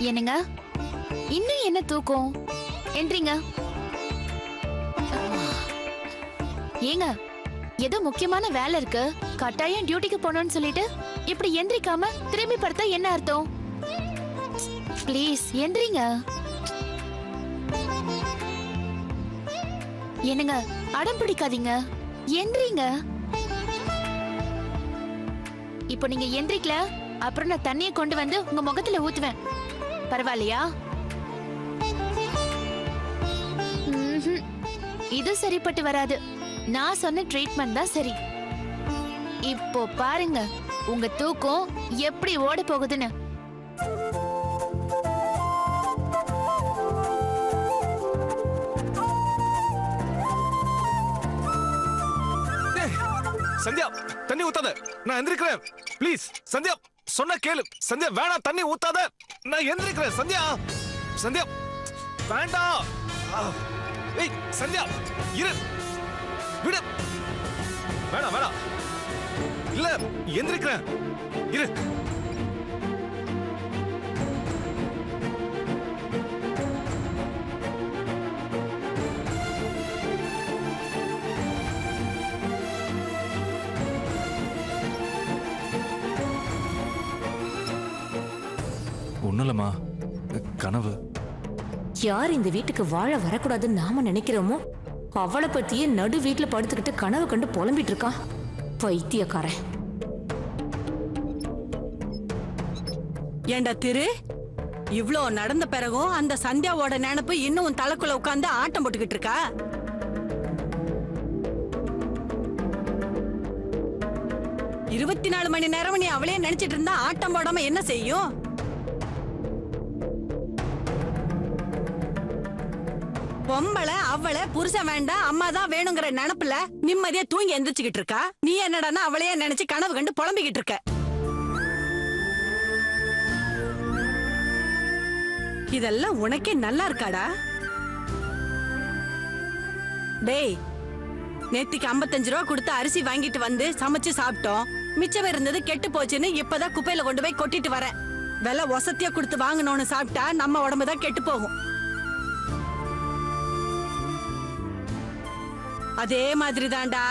என்னங்க இன்னும் என்ன தூக்கம்? எந்திரிங்க. ஏங்க ஏதோ முக்கியமான வேலை இருக்கு, கட்டாயம் டியூட்டிக்கு போகணும்னு சொல்லிட்டு இப்படி எந்திரிக்காம திரும்பி படுத்தா என்ன அர்த்தம்? ப்ளீஸ் எந்திரிங்க. என்னங்க அடம் பிடிக்காதீங்க, எந்திரிங்க. இப்போ நீங்க எந்திரிக்கல, அப்புறம் நான் தண்ணியை கொண்டு வந்து உங்க முகத்துல ஊத்துவேன். பரவாயில்லையா? இது சரிப்பட்டு வராது. நான் சொன்ன ட்ரீட்மெண்ட் தான் சரி. இப்போ பாருங்க உங்க தூக்கம் எப்படி ஓட போகுதுன்னு. சந்தியா, தண்ணி ஊத்தாத, நான் எந்திரிக்கிறேன். ப்ளீஸ் சந்தியா, சொன்ன கேளு. சந்தியா வேணாம், தண்ணி ஊத்தாத, நான் எந்திரிக்கிறேன். சந்தியா, சந்தியா வேண்டாம். ஏய் சந்தியா, இரு, விடு. வேணாம் வேணாம், இல்ல எந்திரிக்கிறேன், இரு. ஒண்ணுலமா, கனவு. யார் இந்த வீட்டுக்கு வாழ வரக்கூடாதுன்னு நாம நினைக்கிறோமோ அவளை பத்தியே நடு வீட்டுல படுத்துக்கிட்டு கனவு கண்டு புலம்பிட்டு இருக்கான் பைத்தியக்காரன். ஏண்டா திரு, இவ்ளோ நடந்த பிறகும் அந்த சந்தியாவோட நினைப்பு இன்னும் உன் தலைக்குள்ள உட்கார்ந்து ஆட்டம் போட்டுக்கிட்டு இருக்கா? 24 மணி நேரம் நீ அவளே நினைச்சிட்டு இருந்தா ஆட்டம் போடாம என்ன செய்யும்? பொம்பளை அவளை புருஷன் வேண்டாம் அம்மா தான் வேணுங்கிற நினைப்புல நிம்மதியா தூங்கி எந்திரிச்சுக்கிட்டு இருக்கா. நீ என்னடான்னா அவளையே நினைச்சு கனவு கண்டு புலம்பிக்கிட்டு இருக்க. இதெல்லாம் உனக்கே நல்லா இருக்காடா? டேய், நேத்திக்கு 55 ரூபா கொடுத்து அரிசி வாங்கிட்டு வந்து சமைச்சு சாப்பிட்டோம். மிச்சம் இருந்தது கெட்டு போச்சுன்னு இப்பதான் குப்பையில கொண்டு போய் கொட்டிட்டு வரேன். விலை ஒசத்தியா கொடுத்து வாங்கணும்னு சாப்பிட்டா நம்ம உடம்புதான் கெட்டு போகும். அதே மாதிரி தான்டா,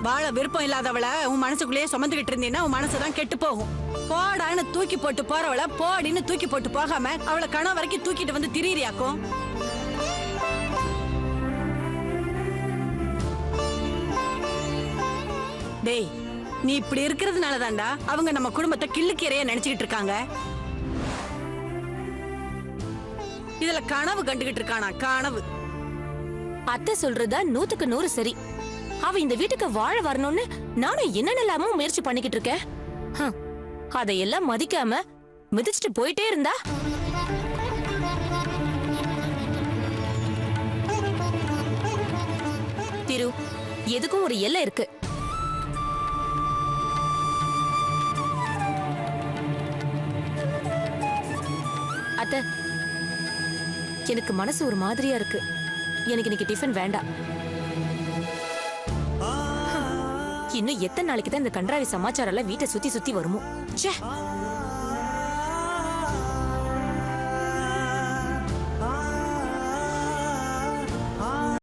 வாழ விருப்பம் இல்லாதவளை உன் மனசுக்குள்ளேயே சுமந்துகிட்டு இருந்தீன்னா உன் மனசுதான் கெட்டு போகும். போடான்னு தூக்கி போட்டு போறவளை போடின்னு தூக்கி போட்டு போகாம அவளை கணவன் வரைக்கும் தூக்கிட்டு வந்து திரியாக்கும். டேய், நீ இப்படி இருக்கிறதுனால தான்டா அவங்க நம்ம குடும்பத்தை கிள்ளுக்கீரையா நினைச்சுக்கிட்டு இருக்காங்க. இதுல கனவு கண்டுகிட்டு இருக்கானா? கனவு. அத்தை சொல்றதா 100க்கு 100 சரி. அவ இந்த வீட்டுக்கு வாழ வரணும்னு நானும் என்னென்னலாமோ முயற்சி பண்ணிக்கிட்டு இருக்கேன். அதையெல்லாம் மதிக்காம மிதிச்சுட்டு போயிட்டே இருந்தா திரு, எதுக்கும் ஒரு எல்லை இருக்கு. அத்தை, எனக்கு மனசு ஒரு மாதிரியா இருக்கு. எனக்கு இன்னைக்கு டிஃபன் வேண்டாம். இன்னும் எத்தனை நாளைக்கு தான் இந்த கன்றாவி சமாச்சாரம் எல்லாம் வீட்டை சுத்தி சுத்தி வருமோ? ச்சே.